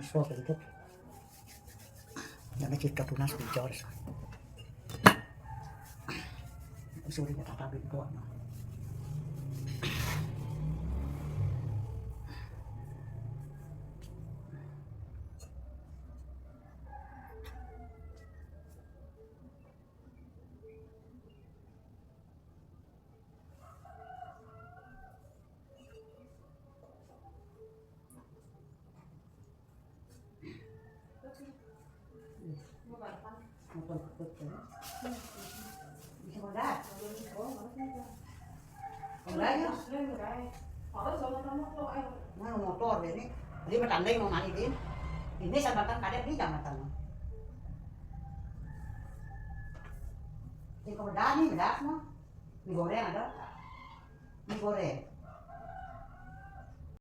suatu itu. Yang kita tunas bicara. Sudah kita tabi buat. Nah, motor ini, dia bertanding mau nani din. Ini sabatan kadet di jambatan. Ini kau dah ni, dah semua. Mie goreng ada, mie goreng.